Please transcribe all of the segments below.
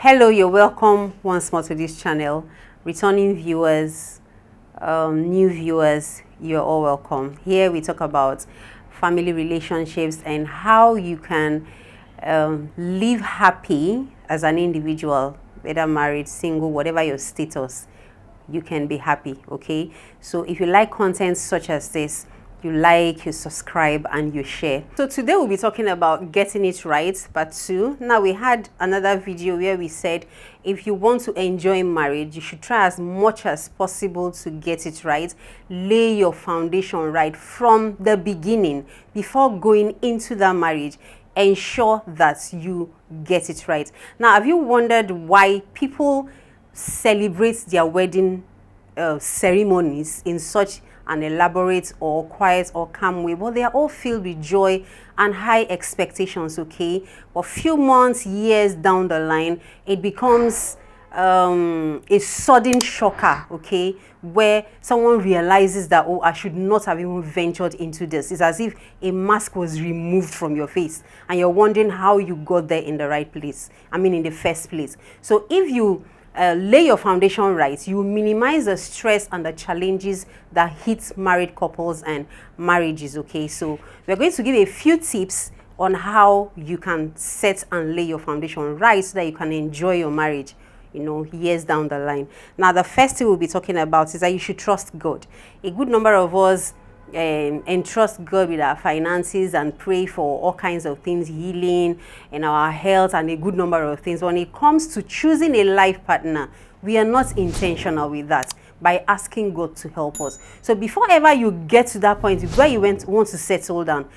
Hello, you're welcome once more to this channel. Returning viewers, new viewers, you're all welcome. Here we talk about family relationships and how you can live happy as an individual, whether married, single, whatever your status, you can be happy. Okay, so if you like content such as this, you like, you subscribe, and you share. So today we'll be talking about getting it right, part 2. Now, we had another video where we said if you want to enjoy marriage, you should try as much as possible to get it right. Lay your foundation right from the beginning before going into that marriage. Ensure that you get it right. Now, have you wondered why people celebrate their wedding ceremonies in such an elaborate or quiet or calm way? But they are all filled with joy and high expectations. Okay, but few months, years down the line, it becomes a sudden shocker, okay, where someone realizes that, oh, I should not have even ventured into this. It's as if a mask was removed from your face and you're wondering how you got there in the right place, in the first place. So if you lay your foundation right, you minimize the stress and the challenges that hit married couples and marriages. Okay, so we're going to give a few tips on how you can set and lay your foundation right so that you can enjoy your marriage, years down the line. Now, the first thing we'll be talking about is that you should trust God. A good number of us entrust God with our finances and pray for all kinds of things, healing and our health and a good number of things. When it comes to choosing a life partner, we are not intentional with that by asking God to help us. So before ever you get to that point where you want to settle down,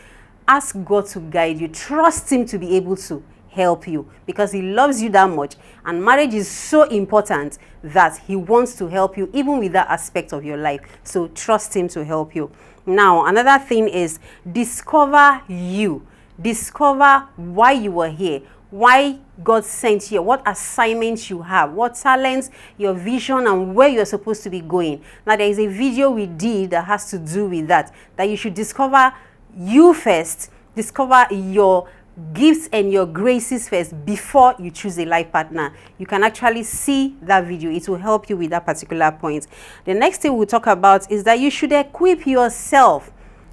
ask God to guide you. Trust Him to be able to help you because He loves you that much, and marriage is so important that He wants to help you even with that aspect of your life. So trust Him to help you. Now, another thing is discover you. Discover why you were here, why God sent you, what assignments you have, what talents, your vision, and where you're supposed to be going. Now, there is a video we did that has to do with that you should discover you first, discover your gifts and your graces first before you choose a life partner. You can actually see that video. It will help you with that particular point. The next thing we'll talk about is that you should equip yourself.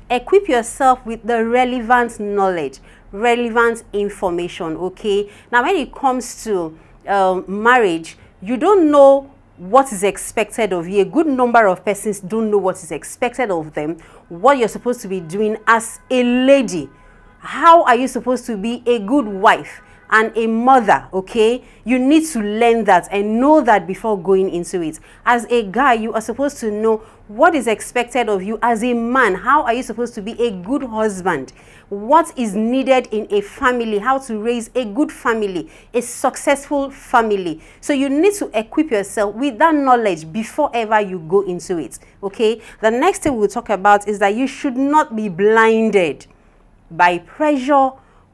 Equip yourself with the relevant knowledge, relevant information. Okay, now when it comes to marriage, you don't know what is expected of you. A good number of persons don't know what is expected of them, what you're supposed to be doing as a lady. How are you supposed to be a good wife and a mother? Okay, you need to learn that and know that before going into it. As a guy, you are supposed to know what is expected of you. As a man, how are you supposed to be a good husband? What is needed in a family? How to raise a good family, a successful family. So you need to equip yourself with that knowledge before ever you go into it. Okay, the next thing we'll talk about is that you should not be blinded by pressure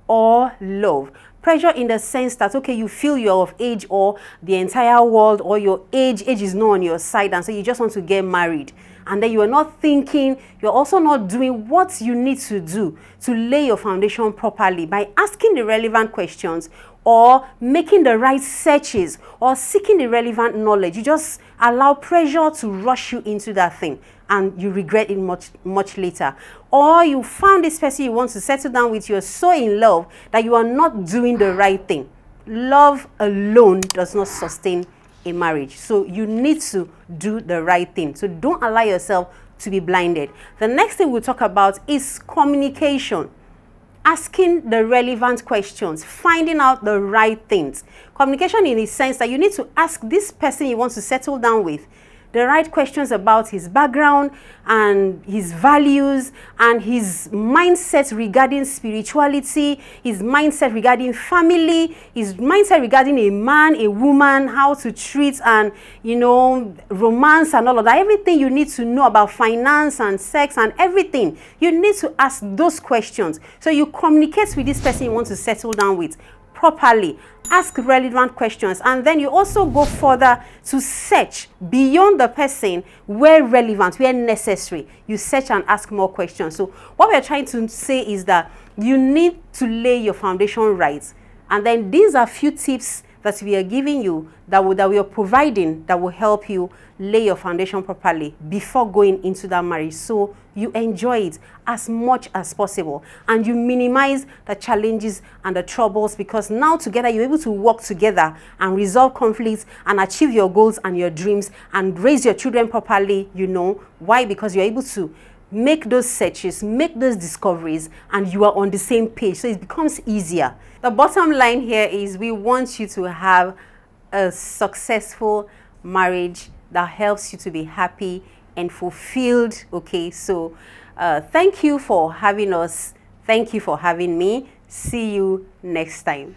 or love. Pressure in the sense that, okay, you feel you're of age, or the entire world or your age is not on your side, and so you just want to get married, and then you are not thinking, you're also not doing what you need to do to lay your foundation properly by asking the relevant questions or making the right searches or seeking the relevant knowledge. You just allow pressure to rush you into that thing and you regret it much later. Or you found this person you want to settle down with, you're so in love that you are not doing the right thing. Love alone does not sustain a marriage. So you need to do the right thing. So don't allow yourself to be blinded. The next thing we'll talk about is communication. Asking the relevant questions, finding out the right things. Communication in the sense that you need to ask this person you want to settle down with the right questions about his background and his values and his mindset regarding spirituality, his mindset regarding family, his mindset regarding a man, a woman, how to treat and, romance and all of that. Everything you need to know about finance and sex and everything, you need to ask those questions. So you communicate with this person you want to settle down with properly. Ask relevant questions, and then you also go further to search beyond the person where relevant, where necessary. You search and ask more questions. So what we're trying to say is that you need to lay your foundation right, and then these are few tips that we are giving you, that we are providing, that will help you lay your foundation properly before going into that marriage, so you enjoy it as much as possible and you minimize the challenges and the troubles, because now together you're able to work together and resolve conflicts and achieve your goals and your dreams and raise your children properly. You know why? Because you're able to make those searches, make those discoveries, and you are on the same page, so it becomes easier. The bottom line here is we want you to have a successful marriage that helps you to be happy and fulfilled. Okay, so thank you for having us. Thank you for having me. See you next time.